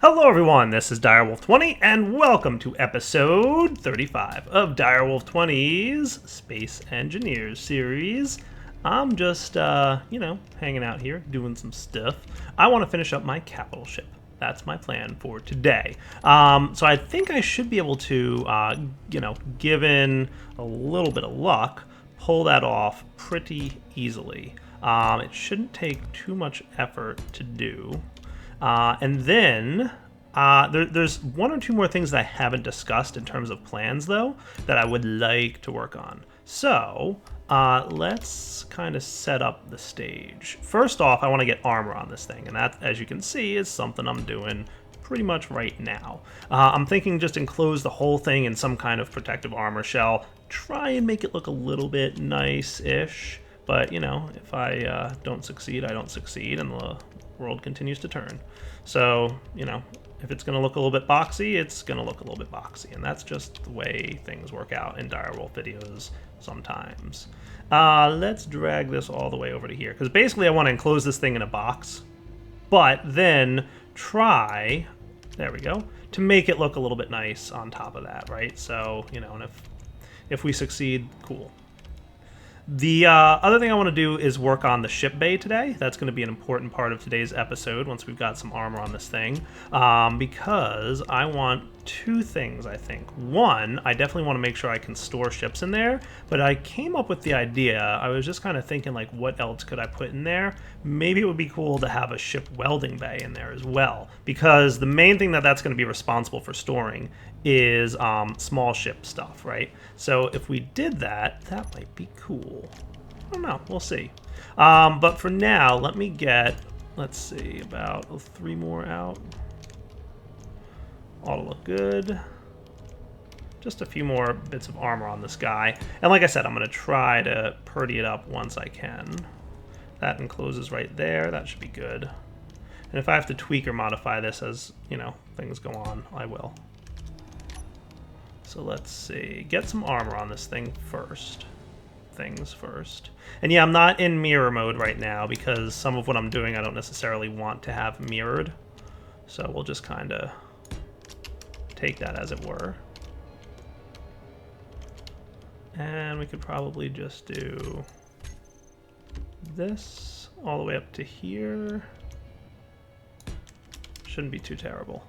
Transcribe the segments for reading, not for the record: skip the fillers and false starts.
Hello everyone, this is Direwolf20 and welcome to episode 35 of Direwolf20's Space Engineers series. I'm just, hanging out here, doing some stuff. I want to finish up my capital ship. That's my plan for today. So I think I should be able to, given a little bit of luck, pull that off pretty easily. It shouldn't take too much effort to do. And then there's one or two more things that I haven't discussed in terms of plans, though, that I would like to work on. So let's kind of set up the stage. First off, I want to get armor on this thing, and that, as you can see, is something I'm doing pretty much right now. I'm thinking just enclose the whole thing in some kind of protective armor shell, try and make it look a little bit nice-ish, but, if I don't succeed, I don't succeed, and the world continues to turn. So, if it's going to look a little bit boxy, it's going to look a little bit boxy. And that's just the way things work out in Direwolf videos sometimes. Let's drag this all the way over to here. Because basically I want to enclose this thing in a box, but then try, there we go, to make it look a little bit nice on top of that, right? So, and if we succeed, cool. The other thing I want to do is work on the ship bay today. That's going to be an important part of today's episode once we've got some armor on this thing, because I want two things, I think. One, I definitely want to make sure I can store ships in there, but I came up with the idea. I was just kind of thinking, like, what else could I put in there? Maybe it would be cool to have a ship welding bay in there as well, because the main thing that's going to be responsible for storing is small ship stuff, right? So if we did that, that might be cool. I don't know, we'll see. But for now, let me get, let's see, about 3 more out. Ought to look good. Just a few more bits of armor on this guy. And like I said, I'm going to try to purdy it up once I can. That encloses right there. That should be good. And if I have to tweak or modify this as, things go on, I will. So let's see. Get some armor on this thing first. Things first. And yeah, I'm not in mirror mode right now because some of what I'm doing I don't necessarily want to have mirrored. So we'll just kind of take that as it were. And we could probably just do this all the way up to here. Shouldn't be too terrible.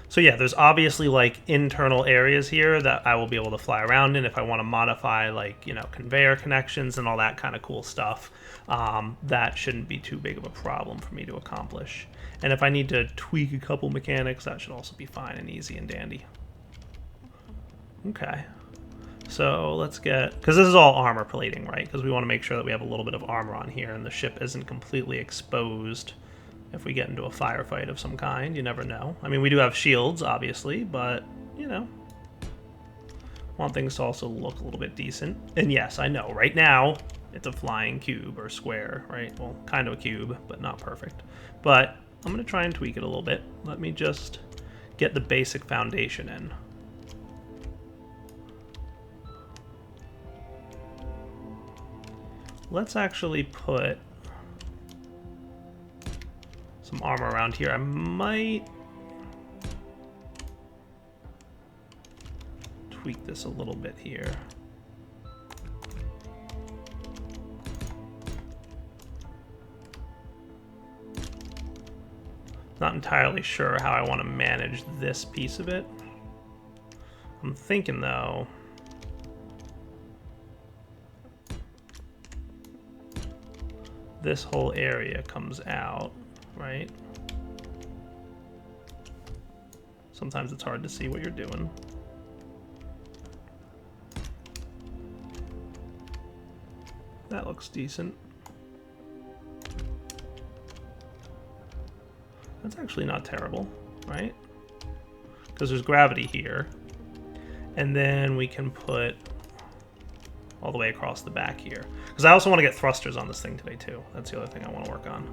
So yeah, there's obviously like internal areas here that I will be able to fly around in if I want to modify like, conveyor connections and all that kind of cool stuff. That shouldn't be too big of a problem for me to accomplish. And if I need to tweak a couple mechanics, that should also be fine and easy and dandy. Okay. So let's get, because this is all armor plating, right? Because we want to make sure that we have a little bit of armor on here and the ship isn't completely exposed. If we get into a firefight of some kind, you never know. I mean, we do have shields, obviously, but, want things to also look a little bit decent. And yes, I know, right now, it's a flying cube or square, right? Well, kind of a cube, but not perfect. But I'm going to try and tweak it a little bit. Let me just get the basic foundation in. Let's actually put some armor around here. I might tweak this a little bit here. Not entirely sure how I want to manage this piece of it. I'm thinking though, this whole area comes out, right? Sometimes it's hard to see what you're doing. That looks decent. That's actually not terrible, right? Because there's gravity here. And then we can put all the way across the back here. Because I also want to get thrusters on this thing today too. That's the other thing I want to work on.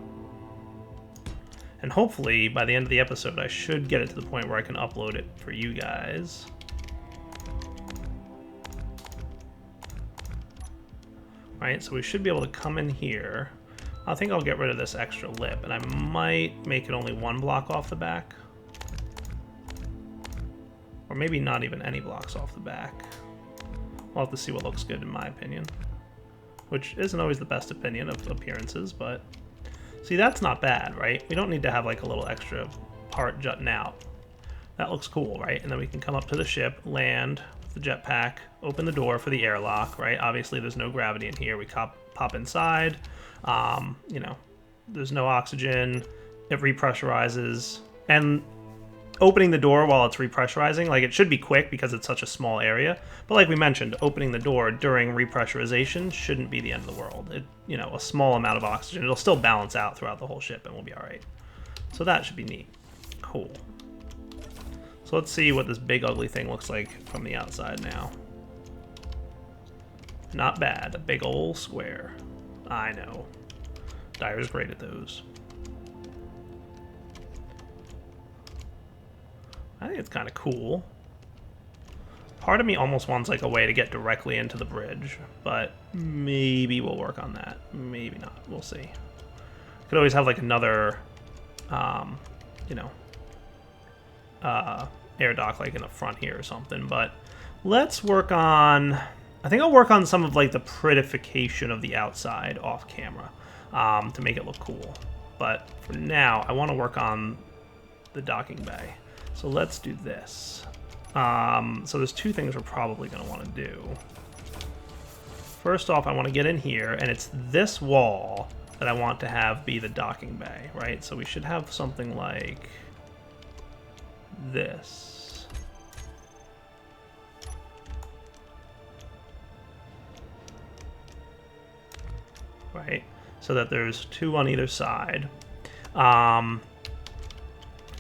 And hopefully, by the end of the episode, I should get it to the point where I can upload it for you guys. Right, so we should be able to come in here. I think I'll get rid of this extra lip, and I might make it only 1 block off the back. Or maybe not even any blocks off the back. We'll have to see what looks good in my opinion. Which isn't always the best opinion of appearances, but... See, that's not bad, right? We don't need to have like a little extra part jutting out. That looks cool, right? And then we can come up to the ship, land with the jetpack, open the door for the airlock, right? Obviously there's no gravity in here. We pop inside. You know, there's no oxygen. It repressurizes. And opening the door while it's repressurizing, like it should be quick because it's such a small area. But like we mentioned, opening the door during repressurization shouldn't be the end of the world. It, you know, a small amount of oxygen, it'll still balance out throughout the whole ship and we'll be all right. So that should be neat. Cool. So let's see what this big ugly thing looks like from the outside now. Not bad, a big old square. I know. Dyer's great at those. I think it's kind of cool. Part of me almost wants like a way to get directly into the bridge, but maybe we'll work on that. Maybe not. We'll see. Could always have like another, you know, air dock like in the front here or something. But let's work on. I think I'll work on some of like the prettification of the outside off camera to make it look cool. But for now, I want to work on the docking bay. So let's do this. So there's 2 things we're probably going to want to do. First off, I want to get in here, and it's this wall that I want to have be the docking bay, right? So we should have something like this. Right? So that there's 2 on either side.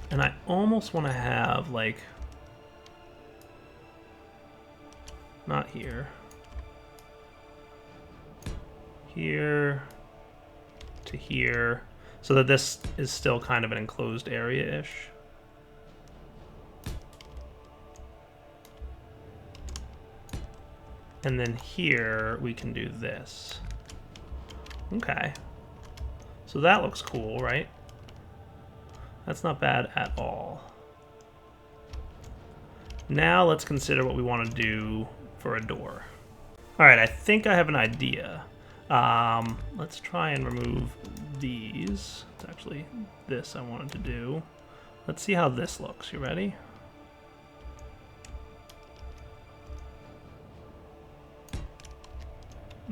And I almost want to have, like, not here. Here to here. So that this is still kind of an enclosed area-ish. And then here we can do this. Okay. So that looks cool, right? That's not bad at all. Now let's consider what we want to do for a door. All right, I think I have an idea. Let's try and remove these. It's actually this I wanted to do. Let's see how this looks. You ready?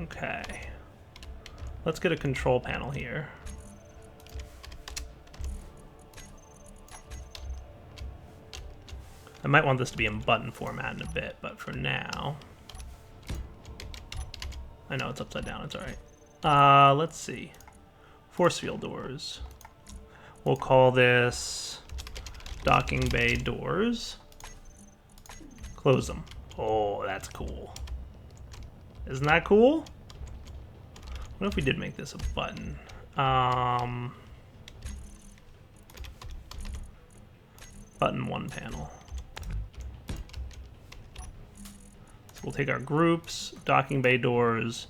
Okay. Let's get a control panel here. I might want this to be in button format in a bit, but for now... I know it's upside down, it's alright. Let's see. Force field doors. We'll call this docking bay doors. Close them. Oh, that's cool. Isn't that cool? What if we did make this a button? Button 1 panel. So we'll take our groups, docking bay doors,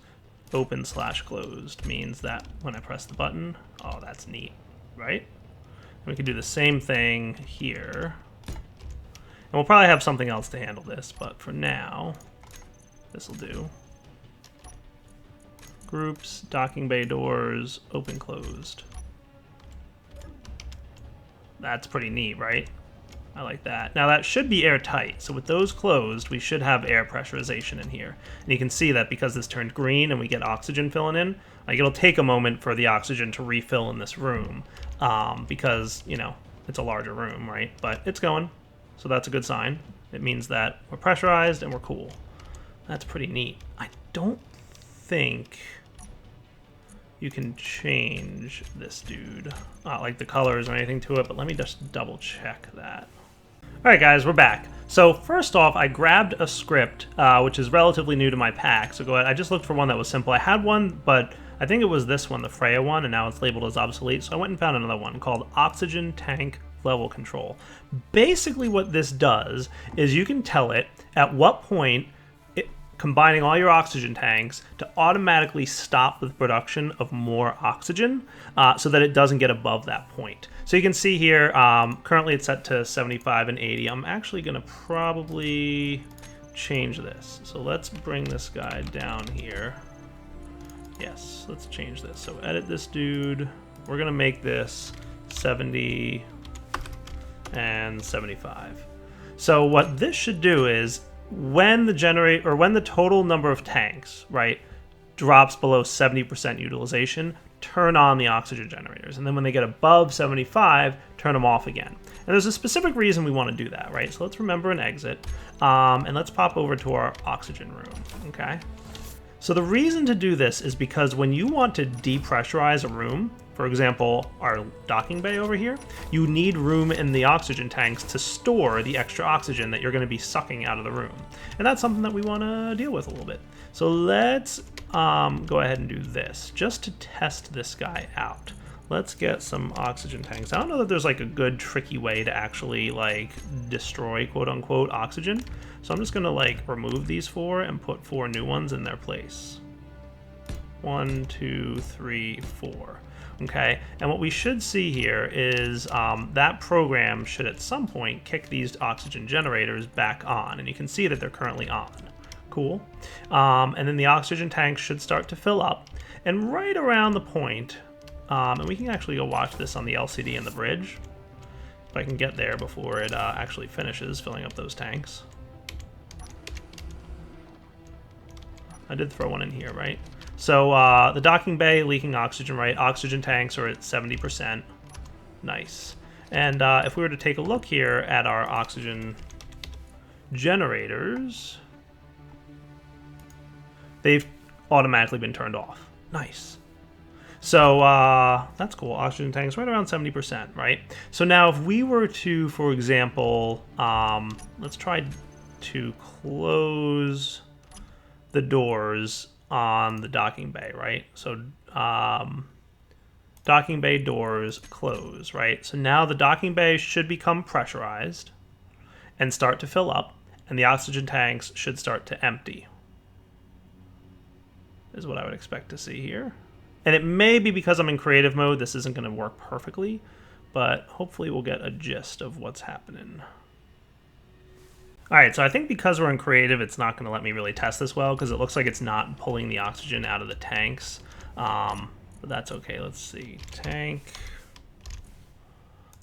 open/closed means that when I press the button, oh, that's neat, right? And we can do the same thing here. And we'll probably have something else to handle this, but for now, this will do. Groups, docking bay doors, open/closed. That's pretty neat, right? I like that. Now that should be airtight, so with those closed, we should have air pressurization in here. And you can see that because this turned green and we get oxygen filling in, like it'll take a moment for the oxygen to refill in this room, because, you know, it's a larger room, right? But it's going, so that's a good sign. It means that we're pressurized and we're cool. That's pretty neat. I don't think you can change this dude, like the colors or anything to it, but let me just double check that. All right, guys, we're back. So first off, I grabbed a script, which is relatively new to my pack. So go ahead. I just looked for one that was simple. I had one, but I think it was this one, the Freya one, and now it's labeled as obsolete. So I went and found another one called Oxygen Tank Level Control. Basically what this does is you can tell it at what point combining all your oxygen tanks to automatically stop the production of more oxygen so that it doesn't get above that point. So you can see here, currently it's set to 75 and 80. I'm actually going to probably change this. So let's bring this guy down here. Yes, let's change this. So edit this dude. We're going to make this 70 and 75. So what this should do is when the total number of tanks, right, drops below 70% utilization, turn on the oxygen generators. And then when they get above 75, turn them off again. And there's a specific reason we want to do that, right? So let's remember an exit, and let's pop over to our oxygen room, okay? So the reason to do this is because when you want to depressurize a room, for example, our docking bay over here, you need room in the oxygen tanks to store the extra oxygen that you're going to be sucking out of the room. And that's something that we want to deal with a little bit. So let's go ahead and do this just to test this guy out. Let's get some oxygen tanks. I don't know that there's like a good tricky way to actually like destroy quote unquote oxygen. So I'm just gonna like remove these 4 and put 4 new ones in their place. 1, 2, 3, 4. Okay, and what we should see here is that program should at some point kick these oxygen generators back on, and you can see that they're currently on. Cool. And then the oxygen tanks should start to fill up, and right around the point, and we can actually go watch this on the LCD in the bridge, if I can get there before it actually finishes filling up those tanks. I did throw one in here, right? So the docking bay leaking oxygen, right? Oxygen tanks are at 70%. Nice. And if we were to take a look here at our oxygen generators, they've automatically been turned off. Nice. So that's cool. Oxygen tanks right around 70%, right? So now if we were to, for example, let's try to close the doors on the docking bay, right? So docking bay doors close, right? So now the docking bay should become pressurized and start to fill up, and the oxygen tanks should start to empty, is what I would expect to see here. And it may be because I'm in creative mode, this isn't going to work perfectly, but hopefully we'll get a gist of what's happening. All right, so I think because we're in creative, it's not going to let me really test this well because it looks like it's not pulling the oxygen out of the tanks. But that's okay. Let's see. Tank.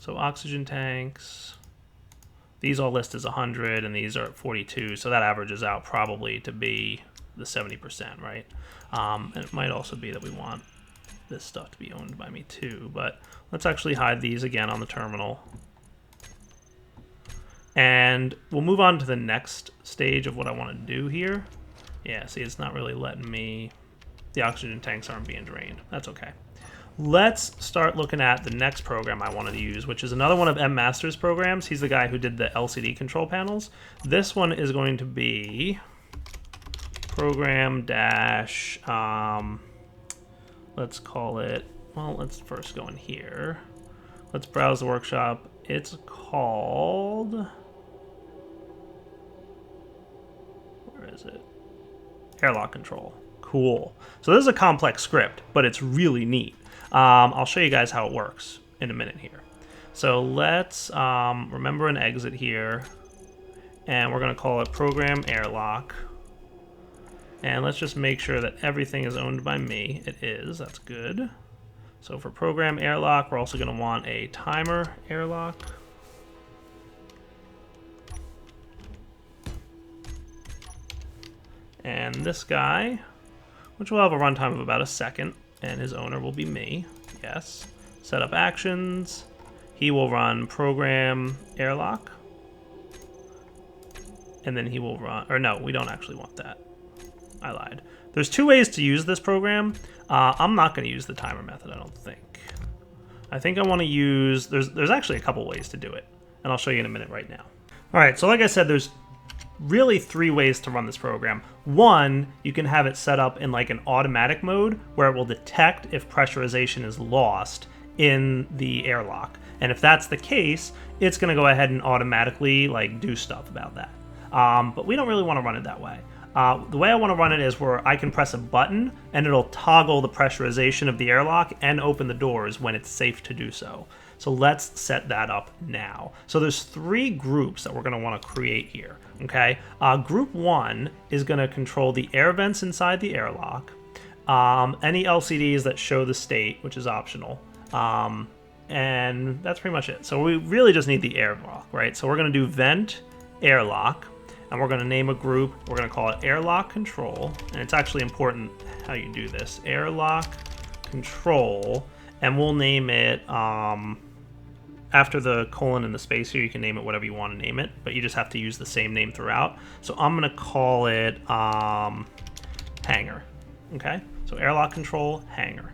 So oxygen tanks. These all list as 100, and these are at 42, so that averages out probably to be the 70%, right? And it might also be that we want this stuff to be owned by me too, but let's actually hide these again on the terminal. And we'll move on to the next stage of what I want to do here. Yeah, see, it's not really letting me... The oxygen tanks aren't being drained. That's okay. Let's start looking at the next program I wanted to use, which is another one of M. Master's programs. He's the guy who did the LCD control panels. This one is going to be program dash... let's call it... Well, let's first go in here. Let's browse the workshop. It's called... Is it? Airlock control. Cool. So this is a complex script, but it's really neat. I'll show you guys how it works in a minute here. So let's remember an exit here, and we're going to call it program airlock. And let's just make sure that everything is owned by me. It is. That's good. So for program airlock, we're also going to want a timer airlock. And this guy, which will have a runtime of about a second, and his owner will be me. Yes. Set up actions. He will run program airlock. And then he will run, or no, we don't actually want that. I lied. There's 2 ways to use this program. I'm not going to use the timer method, I don't think. I think I want to use, there's actually a couple ways to do it, and I'll show you in a minute right now. All right, so like I said, there's really 3 ways to run this program. One, you can have it set up in like an automatic mode where it will detect if pressurization is lost in the airlock. And if that's the case, it's going to go ahead and automatically like do stuff about that. But we don't really want to run it that way. The way I want to run it is where I can press a button and it'll toggle the pressurization of the airlock and open the doors when it's safe to do so. So let's set that up now. So there's 3 groups that we're going to want to create here. Okay, group 1 is going to control the air vents inside the airlock, any LCDs that show the state, which is optional, and that's pretty much it. So we really just need the airlock, right? So we're going to do vent airlock, and we're going to name a group. We're going to call it airlock control, and it's actually important how you do this. Airlock control, and we'll name it after the colon and the space here. You can name it whatever you want to name it, but you just have to use the same name throughout. So I'm going to call it hangar. Okay, so airlock control hangar.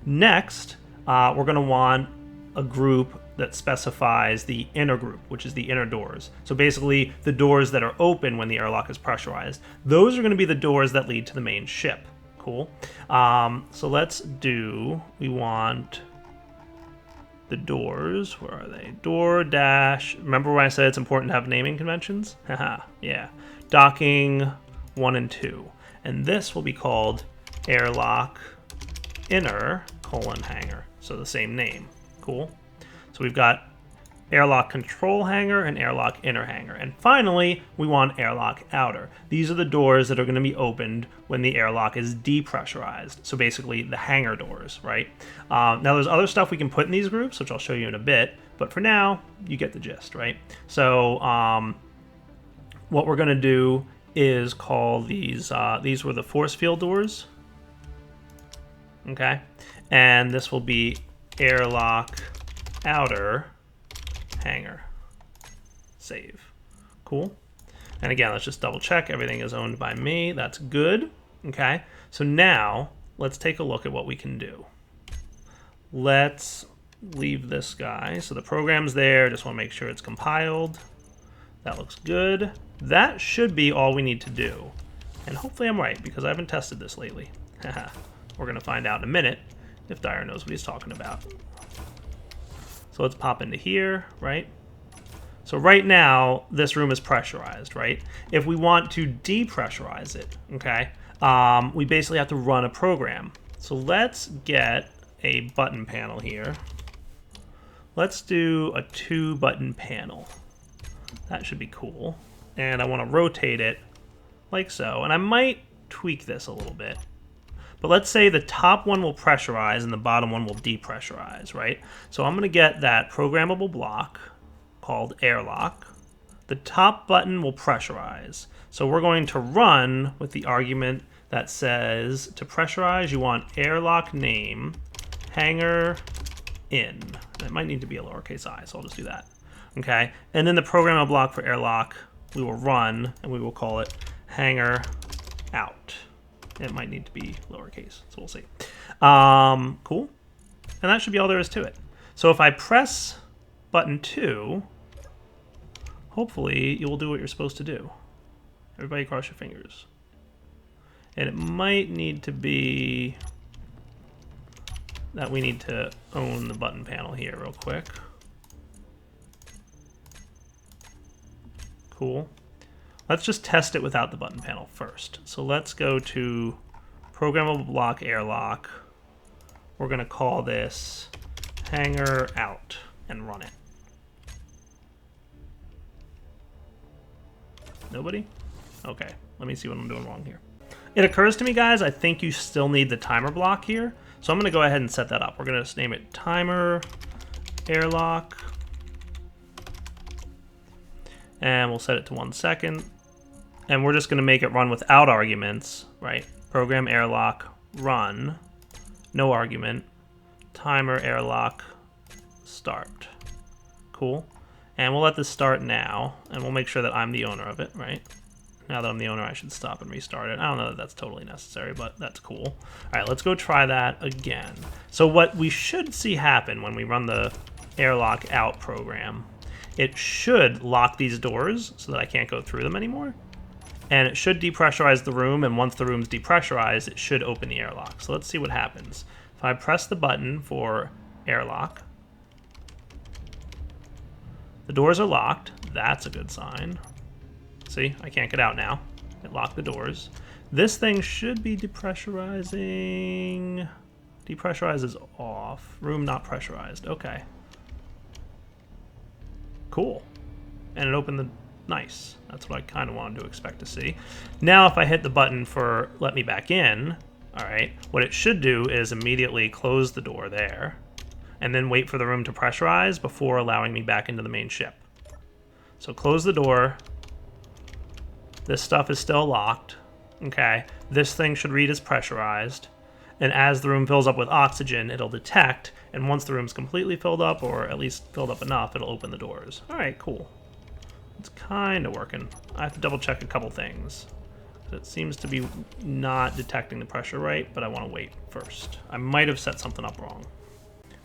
Next, we're going to want a group that specifies the inner group, which is the inner doors. So basically the doors that are open when the airlock is pressurized. Those are going to be the doors that lead to the main ship. Cool. So let's do, we want the doors. Where are they? Door dash. Remember when I said it's important to have naming conventions? Haha, yeah. Docking 1 and 2. And this will be called airlock inner colon hangar. So the same name. Cool. So we've got airlock control hangar and airlock inner hangar. And finally, we want airlock outer. These are the doors that are going to be opened when the airlock is depressurized. So basically the hangar doors, right? Now there's other stuff we can put in these groups, which I'll show you in a bit. But for now, you get the gist, right? So what we're going to do is call these were the force field doors. Okay. And this will be airlock outer hangar. Save. Cool. And again, let's just double check. Everything is owned by me. That's good. Okay. So now let's take a look at what we can do. Let's leave this guy. So the program's there. Just want to make sure it's compiled. That looks good. That should be all we need to do. And hopefully I'm right, because I haven't tested this lately. We're going to find out in a minute if Dyer knows what he's talking about. So let's pop into here, right? So right now, this room is pressurized, right? If we want to depressurize it, okay, we basically have to run a program. So let's get a button panel here. Let's do a 2-button panel. That should be cool. And I want to rotate it like so. And I might tweak this a little bit. But let's say the top one will pressurize and the bottom one will depressurize, right? So I'm going to get that programmable block called airlock. The top button will pressurize. So we're going to run with the argument that says to pressurize, you want airlock name hangar in. It might need to be a lowercase I, so I'll just do that. Okay, and then the programmable block for airlock, we will run, and we will call it hangar out. It might need to be lowercase, so we'll see. Cool. And that should be all there is to it. So if I press button 2, hopefully you will do what you're supposed to do. Everybody cross your fingers. And it might need to be that we need to own the button panel here real quick. Cool. Let's just test it without the button panel first. So let's go to programmable block airlock. We're going to call this hangar out and run it. Nobody? Okay, let me see what I'm doing wrong here. It occurs to me, guys, I think you still need the timer block here. So I'm going to go ahead and set that up. We're going to name it timer airlock. And we'll set it to 1 second. And we're just going to make it run without arguments, right? Program airlock run, no argument, timer airlock start. Cool. And we'll let this start now, and we'll make sure that I'm the owner of it, right? Now that I'm the owner, I should stop and restart it. I don't know that that's totally necessary, but that's cool. All right, let's go try that again. So what we should see happen when we run the airlock out program, it should lock these doors so that I can't go through them anymore. And it should depressurize the room, and once the room's depressurized, it should open the airlock. So let's see what happens. If I press the button for airlock, the doors are locked. That's a good sign. See, I can't get out now, at lock the doors. This thing should be depressurizing. Depressurize is off. Room not pressurized. Okay. Cool. And it opened the... Nice. That's what I kind of wanted to expect to see. Now if I hit the button for let me back in, all right, what it should do is immediately close the door there and then wait for the room to pressurize before allowing me back into the main ship. So close the door. This stuff is still locked. Okay. This thing should read as pressurized. And as the room fills up with oxygen, it'll detect. And once the room's completely filled up, or at least filled up enough, it'll open the doors. All right, cool. It's kind of working. I have to double check a couple things. It seems to be not detecting the pressure right, but I want to wait first. I might have set something up wrong.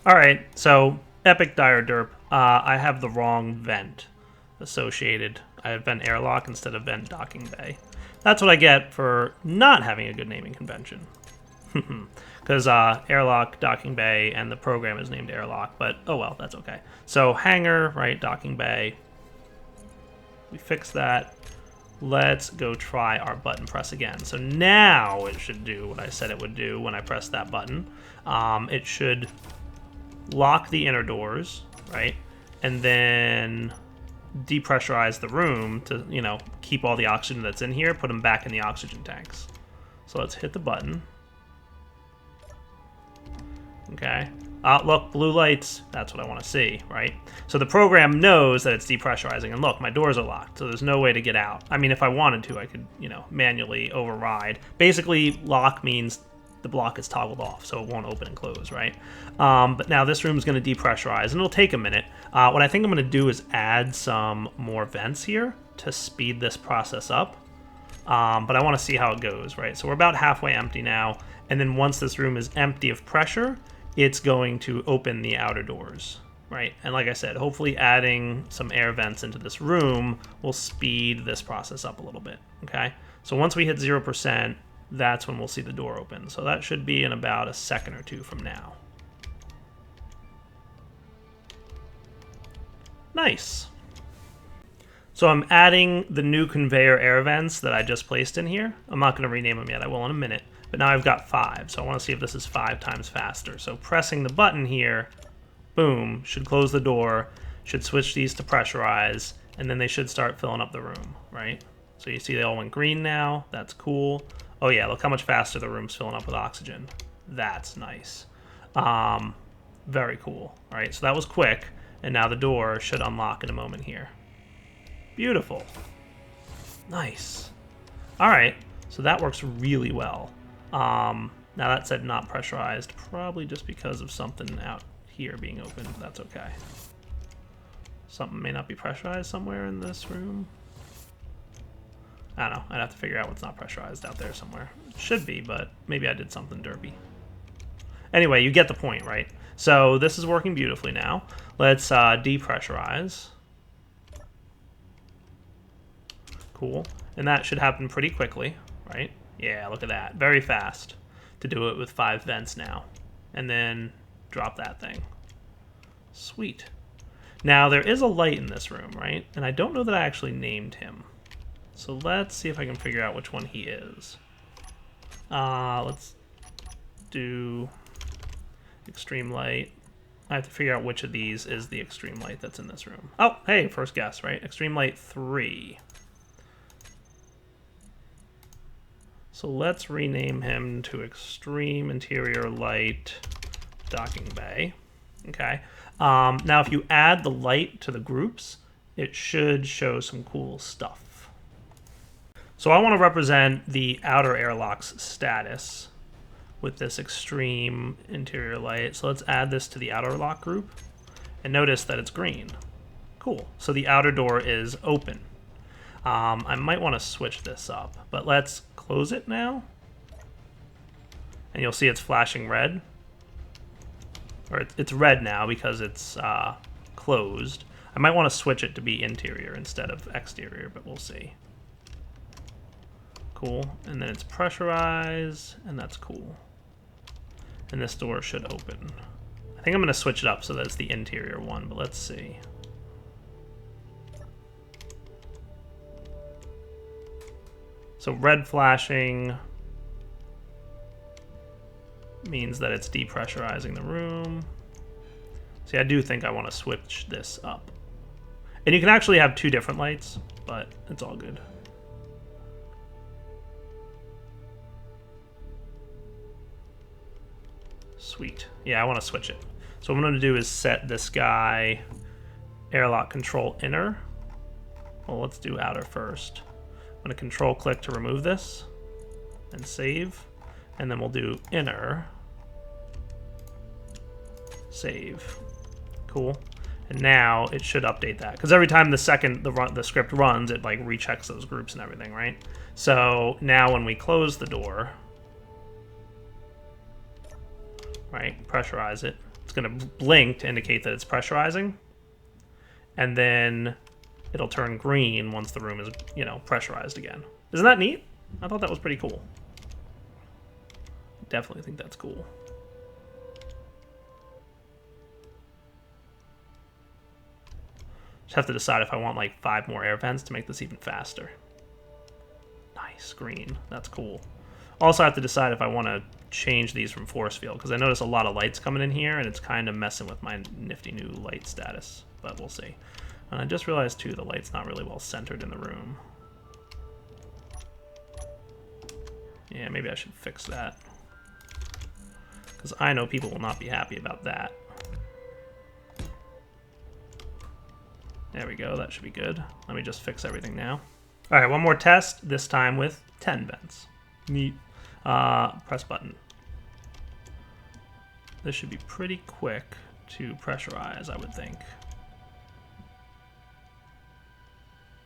All right, so epic dire derp. I have the wrong vent associated. I have vent airlock instead of vent docking bay. That's what I get for not having a good naming convention. Because airlock, docking bay, and the program is named airlock, but oh well, that's okay. So hangar, right, docking bay. We fixed that. Let's go try our button press again. So now it should do what I said it would do when I pressed that button. It should lock the inner doors, right? And then depressurize the room to, you know, keep all the oxygen that's in here, put them back in the oxygen tanks. So let's hit the button. Okay. Look, blue lights. That's what I want to see, right? So the program knows that it's depressurizing. And look, my doors are locked, so there's no way to get out. I mean, if I wanted to, I could, you know, manually override. Basically, lock means the block is toggled off, so it won't open and close, right? But now this room is going to depressurize, and it'll take a minute. What I think I'm going to do is add some more vents here to speed this process up. But I want to see how it goes, right? So we're about halfway empty now, and then once this room is empty of pressure, it's going to open the outer doors, right? And like I said, hopefully adding some air vents into this room will speed this process up a little bit, okay? So once we hit 0%, that's when we'll see the door open. So that should be in about a second or two from now. Nice. So I'm adding the new conveyor air vents that I just placed in here. I'm not going to rename them yet. I will in a minute. But now I've got 5, so I want to see if this is 5 times faster. So pressing the button here, boom, should close the door, should switch these to pressurize, and then they should start filling up the room, right? So you see they all went green now. That's cool. Oh yeah, look how much faster the room's filling up with oxygen. That's nice. Very cool. All right, so that was quick, and now the door should unlock in a moment here. Beautiful. Nice. All right, so that works really well. Now that said, not pressurized, probably just because of something out here being open, but that's okay. Something may not be pressurized somewhere in this room. I don't know, I'd have to figure out what's not pressurized out there somewhere. It should be, but maybe I did something derpy. Anyway, you get the point, right? So this is working beautifully now. Let's depressurize. Cool, and that should happen pretty quickly, right? Yeah, look at that. Very fast to do it with 5 vents now. And then drop that thing. Sweet. Now, there is a light in this room, right? And I don't know that I actually named him. So let's see if I can figure out which one he is. Let's do extreme light. I have to figure out which of these is the extreme light that's in this room. Oh, hey, first guess, right? Extreme light 3. So let's rename him to Extreme Interior Light Docking Bay. Okay. Now, if you add the light to the groups, it should show some cool stuff. So I want to represent the outer airlock's status with this Extreme Interior Light. So let's add this to the outer lock group. And notice that it's green. Cool. So the outer door is open. I might want to switch this up, but let's close it now. And you'll see it's flashing red. Or it's red now because it's closed. I might want to switch it to be interior instead of exterior, but we'll see. Cool. And then it's pressurized, and that's cool. And this door should open. I think I'm going to switch it up so that it's the interior one, but let's see. So red flashing means that it's depressurizing the room. See, I do think I want to switch this up. And you can actually have two different lights, but it's all good. Sweet. Yeah, I want to switch it. So what I'm going to do is set this guy airlock control inner. Well, let's do outer first. I'm going to control click to remove this and save. And then we'll do inner, save. Cool. And now it should update that, because every time the script runs, it like rechecks those groups and everything, right? So now when we close the door, right, pressurize it, it's going to blink to indicate that it's pressurizing, and then it'll turn green once the room is, you know, pressurized again. Isn't that neat? I thought that was pretty cool. Definitely think that's cool. Just have to decide if I want like 5 more air vents to make this even faster. Nice, green. That's cool. Also, I have to decide if I want to change these from force field, because I notice a lot of lights coming in here, and it's kind of messing with my nifty new light status. But we'll see. And I just realized, too, the light's not really well centered in the room. Yeah, maybe I should fix that, because I know people will not be happy about that. There we go, that should be good. Let me just fix everything now. All right, one more test, this time with 10 vents. Neat. Press button. This should be pretty quick to pressurize, I would think.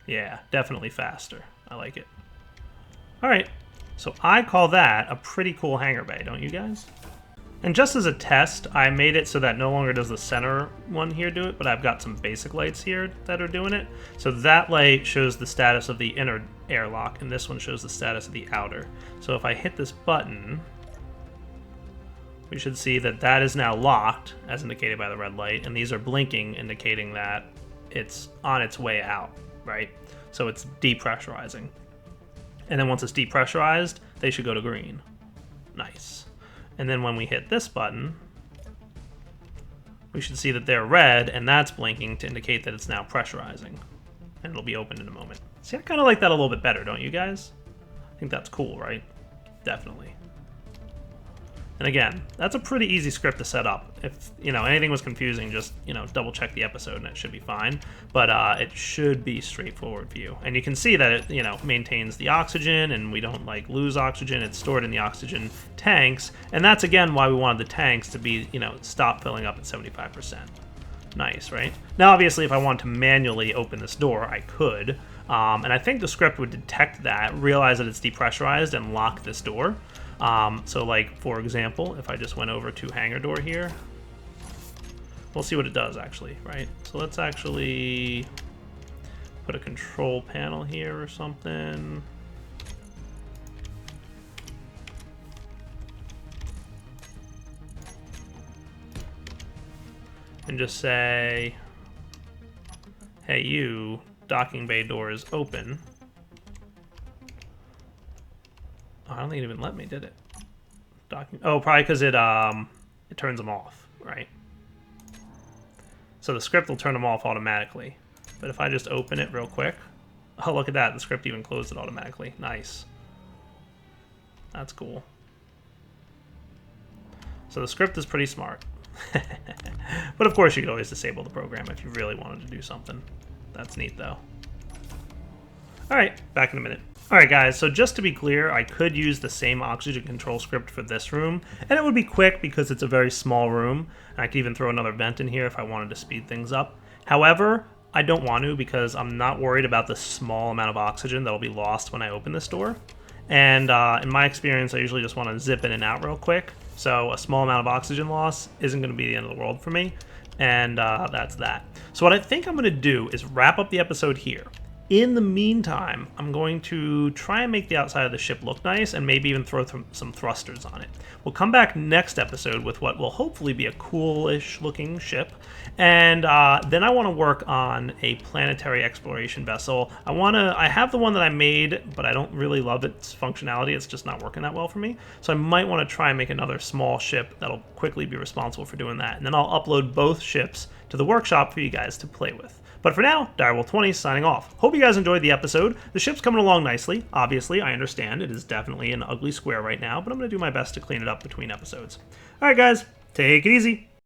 Yeah, definitely faster. I like it. All right, so I call that a pretty cool hangar bay, don't you guys? And just as a test, I made it so that no longer does the center one here do it, but I've got some basic lights here that are doing it. So that light shows the status of the inner airlock, and this one shows the status of the outer. So if I hit this button, we should see that that is now locked, as indicated by the red light, and these are blinking, indicating that it's on its way out, right? So it's depressurizing. And then once it's depressurized, they should go to green. Nice. And then when we hit this button, we should see that they're red, and that's blinking to indicate that it's now pressurizing. And it'll be open in a moment. See, I kind of like that a little bit better, don't you guys? I think that's cool, right? Definitely. And again, that's a pretty easy script to set up. If, you know, anything was confusing, just, you know, double check the episode and it should be fine. But it should be straightforward for you. And you can see that it, you know, maintains the oxygen, and we don't like lose oxygen. It's stored in the oxygen tanks. And that's again why we wanted the tanks to be, you know, stop filling up at 75%. Nice, right? Now, obviously, if I wanted to manually open this door, I could. And I think the script would detect that, realize that it's depressurized, and lock this door. So like, for example, if I just went over to hangar door here, we'll see what it does actually, right? So let's actually put a control panel here or something. And just say, hey, you, docking bay door is open. I don't think it even let me, did it? Docking. Oh, probably because it turns them off, right? So the script will turn them off automatically. But if I just open it real quick, oh, look at that, the script even closed it automatically. Nice. That's cool. So the script is pretty smart. But of course you could always disable the program if you really wanted to do something. That's neat though. Alright, back in a minute. Alright guys, so just to be clear, I could use the same oxygen control script for this room, and it would be quick because it's a very small room. I could even throw another vent in here if I wanted to speed things up. However, I don't want to, because I'm not worried about the small amount of oxygen that will be lost when I open this door. And in my experience, I usually just want to zip in and out real quick. So a small amount of oxygen loss isn't going to be the end of the world for me. And that's that. So what I think I'm going to do is wrap up the episode here. In the meantime, I'm going to try and make the outside of the ship look nice and maybe even throw some thrusters on it. We'll come back next episode with what will hopefully be a coolish looking ship, and then I want to work on a planetary exploration vessel. I have the one that I made, but I don't really love its functionality. It's just not working that well for me. So I might want to try and make another small ship that'll quickly be responsible for doing that, and then I'll upload both ships to the workshop for you guys to play with. But for now, Direwolf20 signing off. Hope you guys enjoyed the episode. The ship's coming along nicely. Obviously, I understand it is definitely an ugly square right now, but I'm going to do my best to clean it up between episodes. All right, guys, take it easy.